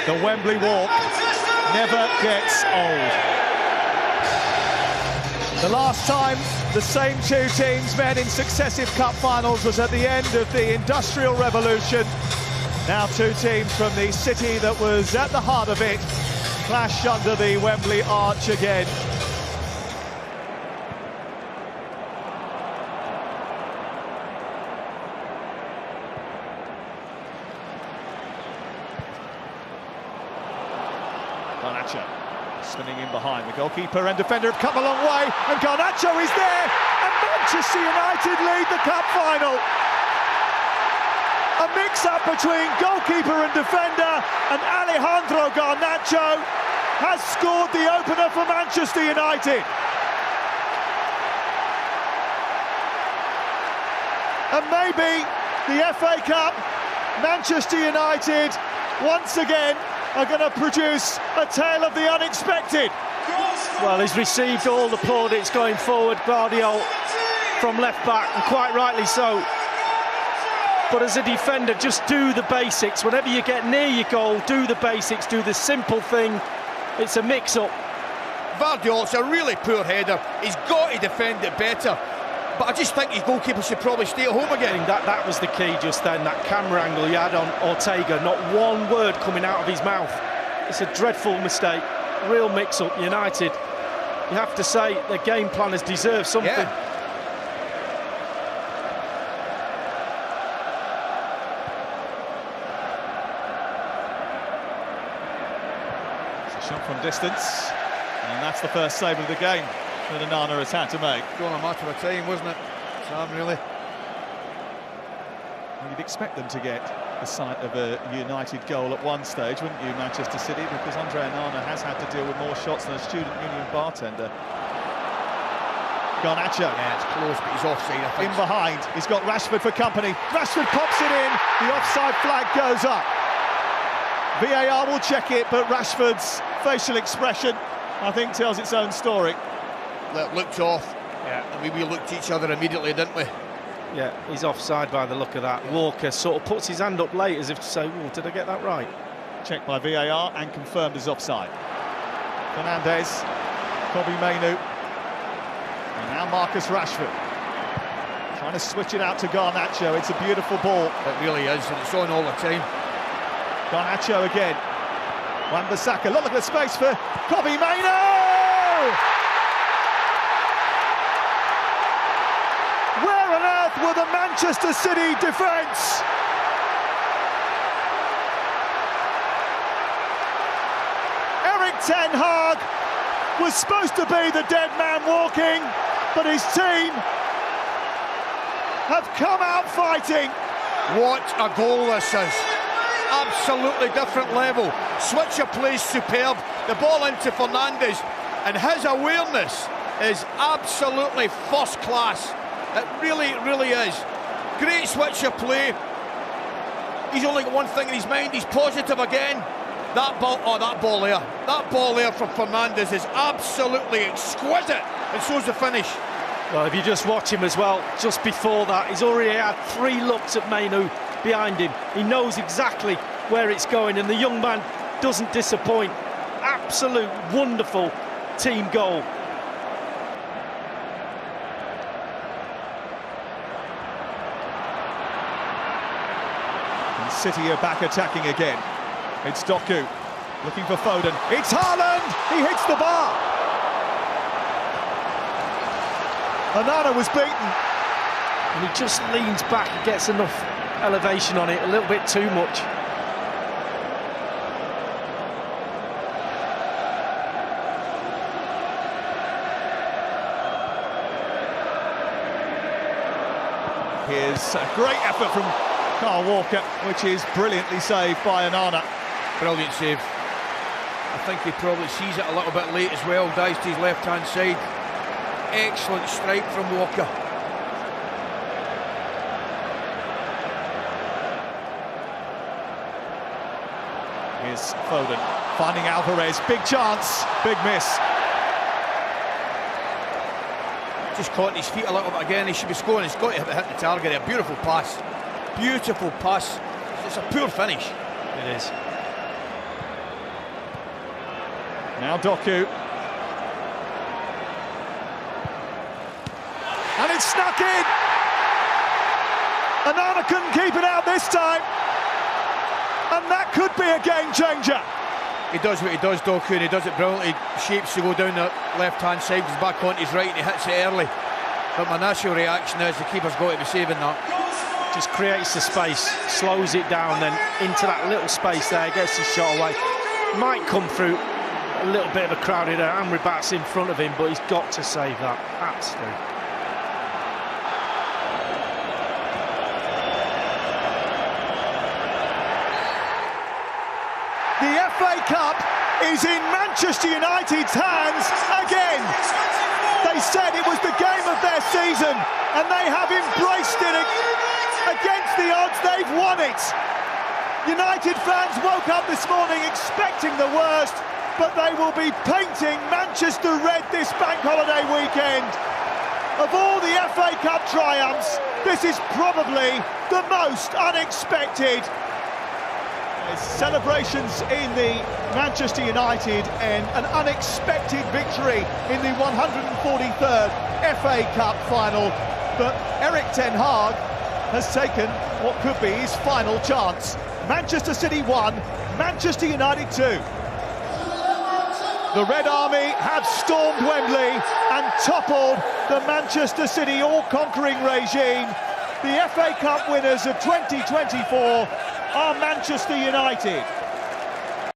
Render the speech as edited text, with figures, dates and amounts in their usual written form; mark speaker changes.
Speaker 1: The Wembley walk never gets old. The last time the same two teams met in successive cup finals was at the end of the Industrial Revolution. Now two teams from the city that was at the heart of it clash under the Wembley arch again. Garnacho spinning in behind. The goalkeeper and defender have come a long way, and Garnacho is there, and Manchester United lead the cup final. A mix-up between goalkeeper and defender, and Alejandro Garnacho has scored the opener for Manchester United. And maybe the FA Cup, Manchester United once again are going to produce a tale of the unexpected.
Speaker 2: Well, he's received all the plaudits going forward, Gvardiol, from left back, and quite rightly so. But as a defender, just do the basics. Whenever you get near your goal, do the basics, do the simple thing. It's a mix-up.
Speaker 3: Gvardiol's a really poor header. He's got to defend it better. But I just think his goalkeeper should probably stay at home again.
Speaker 2: That was the key just then, that camera angle he had on Ortega. Not one word coming out of his mouth. It's a dreadful mistake. Real mix-up. United, you have to say, their game plan has deserved something.
Speaker 3: Yeah.
Speaker 1: It's a shot from distance, and that's the first save of the game that Onana has had to make.
Speaker 3: Going a matter of time, wasn't it, Sam, really?
Speaker 1: Well, you'd expect them to get the sight of a United goal at one stage, wouldn't you, Manchester City? Because Andre Onana has had to deal with more shots than a student union bartender. Garnacho.
Speaker 3: Yeah, it's close, but he's offside, I think.
Speaker 1: In behind, he's got Rashford for company. Rashford pops it in, the offside flag goes up. VAR will check it, but Rashford's facial expression, I think, tells its own story.
Speaker 3: That looked off, yeah, and we looked at each other immediately, didn't we?
Speaker 2: Yeah, he's offside by the look of that. Walker sort of puts his hand up late as if to say, oh, did I get that right?
Speaker 1: Checked by VAR and confirmed as offside. Fernandes, Kobbie Mainoo, and now Marcus Rashford. Trying to switch it out to Garnacho. It's a beautiful ball.
Speaker 3: It really is, and it's on all the time.
Speaker 1: Garnacho again. Wan-Bissaka, look at the space for Kobbie Mainoo! Where on earth were the Manchester City defence? Erik ten Hag was supposed to be the dead man walking, but his team have come out fighting.
Speaker 3: What a goal this is. Absolutely different level. Switch of play superb. The ball into Fernandes, and his awareness is absolutely first class. It really, really is. Great switch of play. He's only got one thing in his mind. He's positive again. That ball there from Fernandes is absolutely exquisite, and so's the finish.
Speaker 2: Well, if you just watch him as well, just before that, he's already had 3 looks at Mainoo behind him. He knows exactly where it's going, and the young man doesn't disappoint. Absolute wonderful team goal.
Speaker 1: And City are back attacking again. It's Doku looking for Foden. It's Haaland! He hits the bar. Onana was beaten.
Speaker 2: And he just leans back and gets enough elevation on it, a little bit too much.
Speaker 1: Here's a great effort from Kyle Walker, which is brilliantly saved by Onana.
Speaker 3: Brilliant save. I think he probably sees it a little bit late as well, dives to his left-hand side. Excellent strike from Walker.
Speaker 1: Here's Foden, finding Alvarez, big chance, big miss.
Speaker 3: Just caught his feet a little bit again, he should be scoring, he's got to hit the target. A beautiful pass. Beautiful pass. It's a poor finish.
Speaker 2: It is.
Speaker 1: Now Doku. And it's snuck in! Onana couldn't keep it out this time. And that could be a game changer.
Speaker 3: He does what he does, Doku, and he does it brilliantly. Shapes to go down the left-hand side, goes back onto his right, and he hits it early. But my natural reaction is the keeper's got to be saving that.
Speaker 2: Just creates the space, slows it down, then into that little space there, gets his shot away. Might come through a little bit of a crowded area. Amrabat's in front of him, but he's got to save that. Absolutely.
Speaker 1: The FA Cup is in Manchester United's hands again. They said it was the game of their season, and they have embraced it against the odds. They've won it. United fans woke up this morning expecting the worst, but they will be painting Manchester red this bank holiday weekend. Of all the FA Cup triumphs, this is probably the most unexpected. Celebrations in the Manchester United and an unexpected victory in the 143rd FA Cup final. But Erik ten Hag has taken what could be his final chance. Manchester City 1, Manchester United 2. The Red Army have stormed Wembley and toppled the Manchester City all-conquering regime. The FA Cup winners of 2024 are Manchester United.